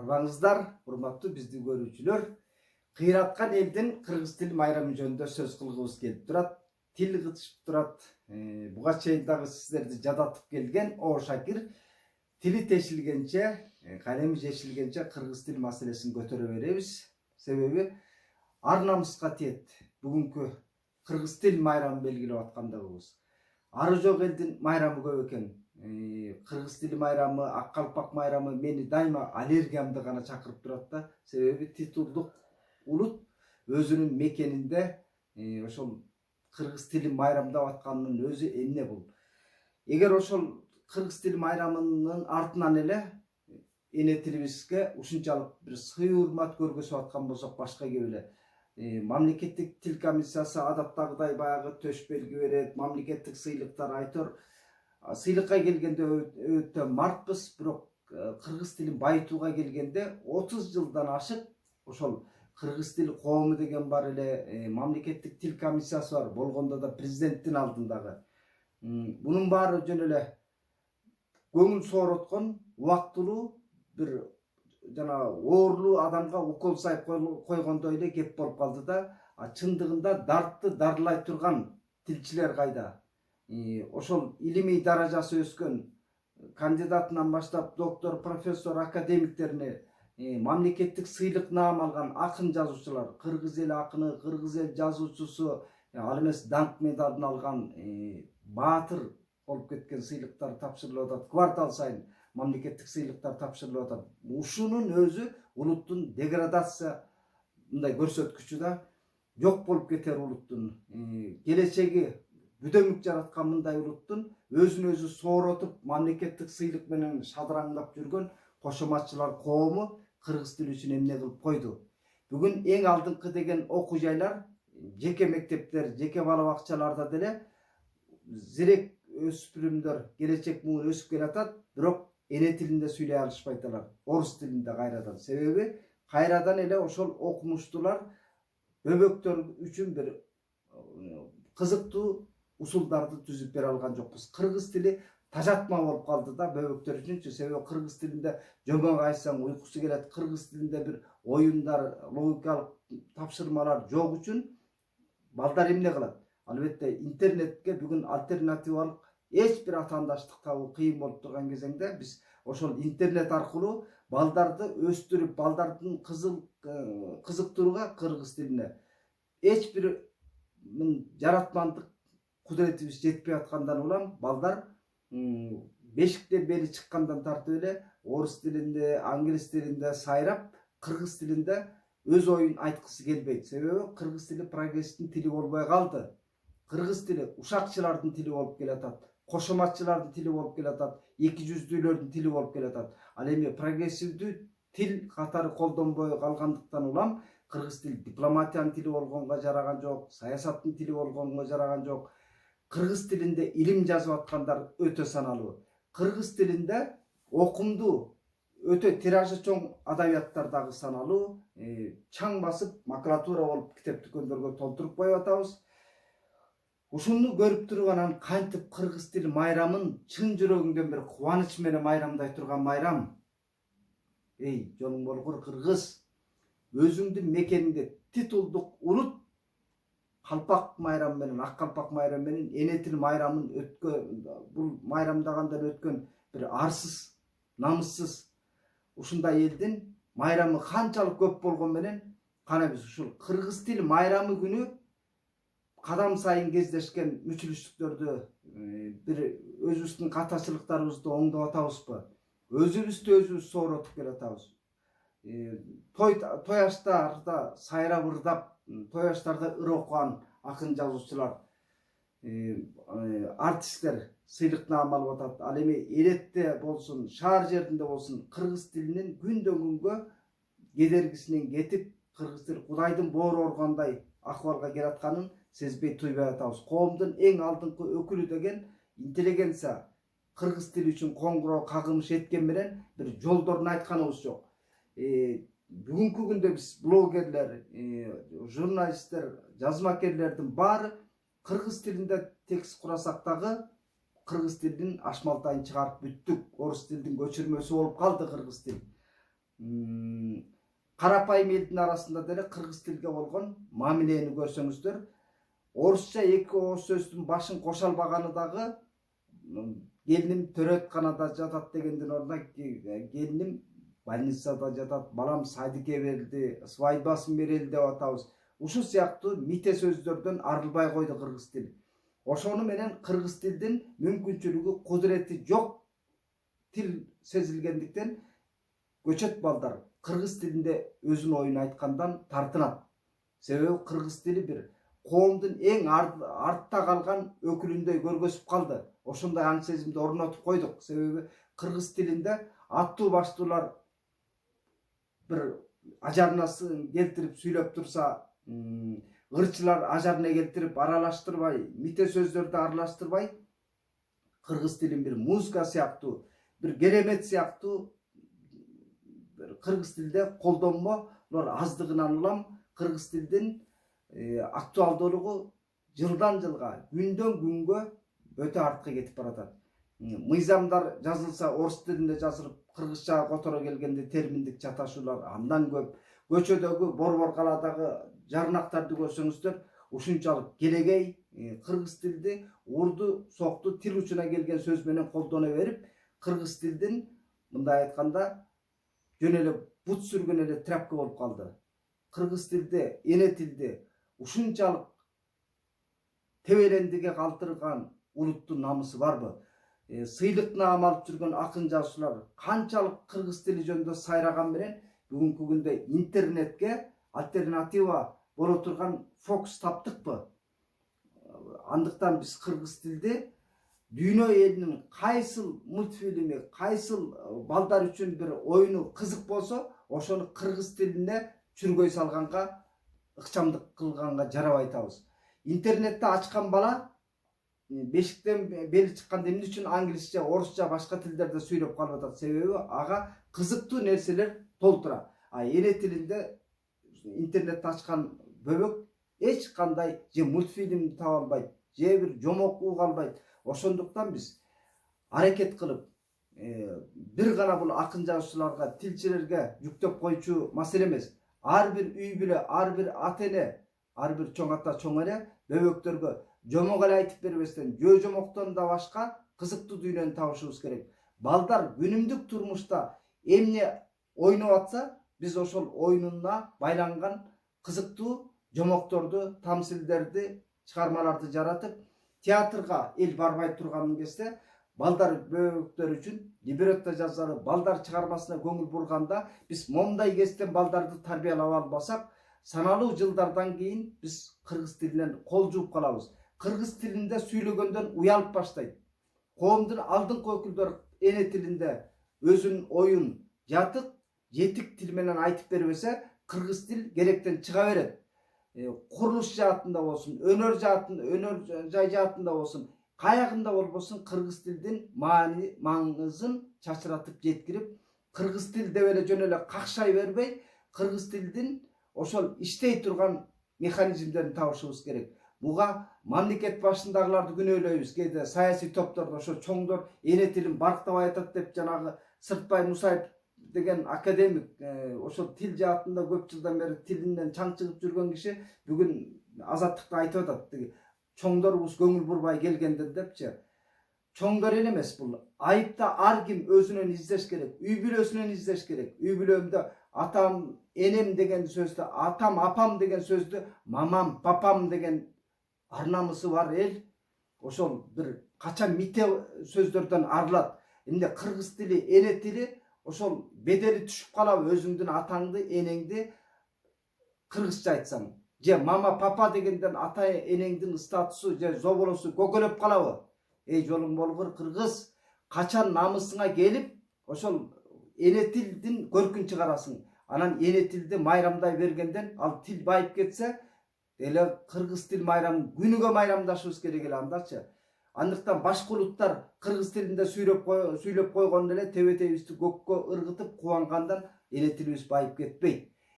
Арбаңыздар, урматтуу биздин көрүүчүлөр. Кыйраткан элдин кыргыз тил майрамы жөнүндө сөз кылгыбыз келип турат. Тил кытышып турат. Буга чейин дагы сиздерди жадатып келген О Шакир тили тешилгенче, калеми жешилгенче кыргыз тил маселесин көтөрө беребиз. Себеби ар намыска тиет. Бүгүнкү кыргыз тил майрамын белгилеп аткандыгыбыз. Ары жок элдин майрамы көп экен. Кыргыз тили майрамы, ак калпак майрамы мени дайыма аллергиямды гана чакырып турат да. Себеби титулдук улут өзүнүн мекенинде ошол кыргыз тили майрамдап атканынын өзү эмне бул? Эгер ошол кыргыз тили майрамынын артынан эле эне тилибизге ушунчалык бир сый урмат көргөзүп аткан болсок, башка кеп эле мамлекеттик тил комиссиясы адаттагыдай баягы төш белги берет, мамлекеттик сыйлыктар айтор. Сыйлыкка келгенде өтө мартпыз, бирок кыргыз тилин байытууга келгенде 30 жылдан ашык ошол кыргыз тил коому деген бар эле, мамлекеттик тил комиссиясы бар, болгондо да президенттин алдындагы. Бунун баары жөн эле көңүл соороткон, убактылуу бир жана оорлуу адамга укол сайып койгондой эле кеп болуп калды да. Чындыгында дартты дарылай турган тилчилер кайда? Ошол илимий даражасы өскөн кандидатынан баштап доктор, профессор, академиктерине мамлекеттик сыйлык наам алган акын жазуучулар, кыргыз эл акыны, кыргыз эл жазуучусу, ал эмес даңк медалын алган баатыр болуп кеткен сыйлыктар тапшырылып атат. Квартал сайын мамлекеттик сыйлыктар тапшырылып атат. Ушунун өзү улуттун деградация мындай көрсөткүчү да. Жок болуп кетер улуттун келечеги бүдөмүк жараткан мындай улуттун өзүн өзү сооротуп мамлекеттик сыйлык менен шадыраңдап жүргөн кошоматчылар коому кыргыз тили үчүн эмне кылып койду? Бүгүн эң алдыңкы деген окуу жайлар, жеке мектептер, жеке бала бакчаларда деле зерек өспүрүмдөр келечек муун өсүп келатат, бирок эне тилинде сүйлөй алышпайт алар. Орус тилинде кайрадан. Себеби кайрадан эле ошол окумуштуулар бөбөктөр үчүн бир кызыктуу усулдарды түзүп бере алган жокпуз. Кыргыз тили тажатма болуп калды да бөбөктөр үчүнчү. Себеби кыргыз тилинде жөмөк айтсаң уйкусу келет, кыргыз тилинде бир оюндар, логикалык тапшырмалар жок үчүн балдар эмне кылат? Албетте интернетке бүгүн альтернативалык эч бир атаандаштык табуу кыйын болуп турган кезеңде биз ошол интернет аркылуу балдарды өстүрүп, балдардын кызыктырууга кыргыз тилине эч бир жаратмандык кудуретибиз жетпей аткандан улам балдар бешиктен бери чыккандан тартып эле орус тилинде, англис тилинде сайрап, кыргыз тилинде өз оюн айткысы келбейт. Себеби кыргыз тили прогресстин тили болбой калды. Кыргыз тили ушакчылардын тили болуп келатат, кошоматчылардын тили болуп келатат, эки жүздүүлөрдүн тили болуп келатат. Ал эми прогрессивдүү тил катары колдонбой калгандыктан улам кыргыз тил дипломатиянын тили болгонго жараган жок, саясаттын тили болгонго жараган жок. Кыргыз тилинде илим жазып аткандар өтө саналуу. Кыргыз тилинде окумдуу, өтө тиражы чоң адабияттар дагы саналуу. Чаң басып макулатура болуп китеп дүкөндөргө толтуруп коюп атабыз. Ушуну көрүп туруп анан кантип кыргыз тил майрамын чын жүрөгүңдөн бир кубаныч менен майрамдай турган майрам. Эй, жолуң болгур кыргыз, өзүңдүн мекениңде титулдук улут калпак майрамы менен, ак калпак майрамы менен эне тил майрамын бул майрамдагандан өткөн бир арсыз, намыссыз ушундай элдин майрамы канчалык көп болгон менен кана биз ушул кыргыз тил майрамы күнү кадам сайын кездешкен мүчүлүштүктөрдү бир өзүбүздүн катачылыктарыбызды оңдоп атабызбы? Өзүбүздү өзүбүз сооротуп келатабыз. Той аштарда сайрап ырдап, той аштарда ыр окуган акын жазуучулар, артисттер сыйлык наам алып атат. Ал эми элетте болсун, шаар жеринде болсун, кыргыз тилинин күндөн күнгө кедергисинен кетип, кыргыз тил Кудайдын боору органдай акыбалга келатканын сезбей туйбай атабыз. Коомдун эң алдыңкы өкүлү деген интеллигенция кыргыз тили үчүн коңгуроо кагымыш эткен менен бир жолдорун айтканыбыз жок. Бүгүнкү күндө биз блогерлер, журналисттер, жазмакерлердин баары кыргыз тилинде текст курасак дагы кыргыз тилинин ашмалтайын чыгарып бүттүк. Орус тилинин көчүрмөсү болуп калды кыргыз тил. карапайым элдин арасында деле кыргыз тилге болгон мамилени көрсөңүздөр, орусча эки ооз сөздүн башын кошо албаганы дагы келиним төрөтканада жатат дегендин ордуна келиним больницада жатат, балам садикке берилди, свадьбасын берели деп атабыз. Ушул сыяктуу мите сөздөрдөн арылбай койду кыргыз тил. Ошону менен кыргыз тилдин мүмкүнчүлүгү, кудурети жок тил сезилгендиктен көчөт балдар кыргыз тилинде өзүнүн оюн айткандан тартынат. Себеби кыргыз тили бир коомдун эң артта калган өкүлүндөй көргөзүп калды. Ошондой аң сезимди орнотуп койдук. Себеби кыргыз тилинде аттуу баштуулар bir ajarnaсын келтирип сүйлөп турса, ырчылар ажарына келтирип аралаштырбай, мите сөздөрдү аралаштырбай, кыргыз тилин бир музыка сыяктуу, бир керемет сыяктуу кыргыз тилде колдонмолор аздыгынан улам кыргыз тилдин актуалдуулугу жылдан жылга, күндөн күнгө өтө артка кетип баратат. Мыйзамдар жазылса орус тилинде жазылып, кыргызчага которо келгенде терминдик чаташуулар андан көп. Көчөдөгү борбор каладагы жарнактарды көрсөңүздөр, ушунчалык келегей кыргыз тилди урду, сокту тил учуна келген сөз менен колдоно берип, кыргыз тилдин мындай айтканда жөн эле бут сүргөн эле тряпка болуп калды. Кыргыз тилде, эне тилде ушунчалык тебелендиге калтырган улуттун намысы барбы? Сыйлык наам алып жүргөн акын жазуучулар канчалык кыргыз тили жөнүндө сайраган менен бүгүнкү күндө интернетке альтернатива боло турган фокус таптыкпы? Андыктан биз кыргыз тилди дүйнө элинин кайсыл мультфильми, кайсыл балдар үчүн бир оюну кызык болсо, ошону кыргыз тилине чүргөй салганга, ыкчамдык кылганга жарап айтабыз. Интернетте ачкан бала бешиктен бели чыкканда эмне үчүн англисче, орусча, башка тилдерде сүйлөп калып атат? Себеби ага кызыктуу нерселер толтура. А эне тилинде интернетти ачкан бөбөк эч кандай же мультфильм таба албайт, же бир жомок уга албайт. Ошондуктан биз аракет кылып, бир гана бул акын жазуучуларга, тилчилерге жүктөп койчу маселе эмес. Ар бир үй бүлө, ар бир ата эне, ар бир чоң ата, чоң эне бөбөктөргө жомок эле айтып бербестен, жөө жомоктон да башка кызыктуу дүйнөнү табышыбыз керек. Балдар күнүмдүк турмушта эмне ойноп атса, биз ошол оюнуна байланган кызыктуу жомокторду, тамсилдерди, чыгармаларды жаратып, театрга эл барбай турган кезде, балдар бөбөктөр үчүн либретто жазалы, балдар чыгармасына көңүл бурганда, биз момундай кезден балдарды тарбиялап албасак, саналуу жылдардан кийин биз кыргыз тилинен кол жууп калабыз. Кыргыз тилинде сүйлөгөндөн уялып баштайт. Коомдун алдыңкы өкүлдөр эне тилинде өзүнүн оюн жетик тил менен айтып бербесе, кыргыз тил керектен чыга берет. Курулуш жаатында болсун, өнөр жай жаатында болсун, каягында болбосун кыргыз тилдин маңызын чачыратып жеткирип, кыргыз тил деп эле жөн эле какшай бербей, кыргыз тилдин ошол иштей турган механизмдерин табышыбыз керек. Буга мамлекет башындагыларды күнөөлөйбүз. Кээде саясий топтордо ошо чоңдор эне тилин барктабай атат деп, жанагы Сыртбай Мусаев деген академик, ошол тил жаатында көп жылдан бери тилинен чаң чыгып жүргөн киши бүгүн азаттыкта айтып атат. Чоңдорубуз көңүл бурбай келгенде депчи. Чоңдор эле эмес бул. Айыпта ар ким өзүнөн издеш керек. Үй бүлөсүнөн издеш керек. Үй бүлөмдө атам, энем деген сөздү, атам, апам деген сөздү, мамам, папам деген арнамысы бар эл ошол бир качан мите сөздөрдөн арылат. Эмне кыргыз тили, эне тили ошол бедели түшүп калабы, өзүңдүн атаңды, энеңди кыргызча айтсаң. Же мама, папа дегенден ата энеңдин статусу же зоболосу көкөлөп калабы? Эй жолуң болгур кыргыз, качан намысыңа келип, ошол эне тилдин көркүн чыгарасың. Анан эне тилди майрамдай бергенден, ал тил байып кетсе, эле кыргыз тил майрамын күнүгө майрамдашыбыз керек эле андачы. Андыктан башка улуттар кыргыз тилинде сүйлөп койгон эле тебетебизди көккө ыргытып кубангандан эне тилибиз байып кетпейт.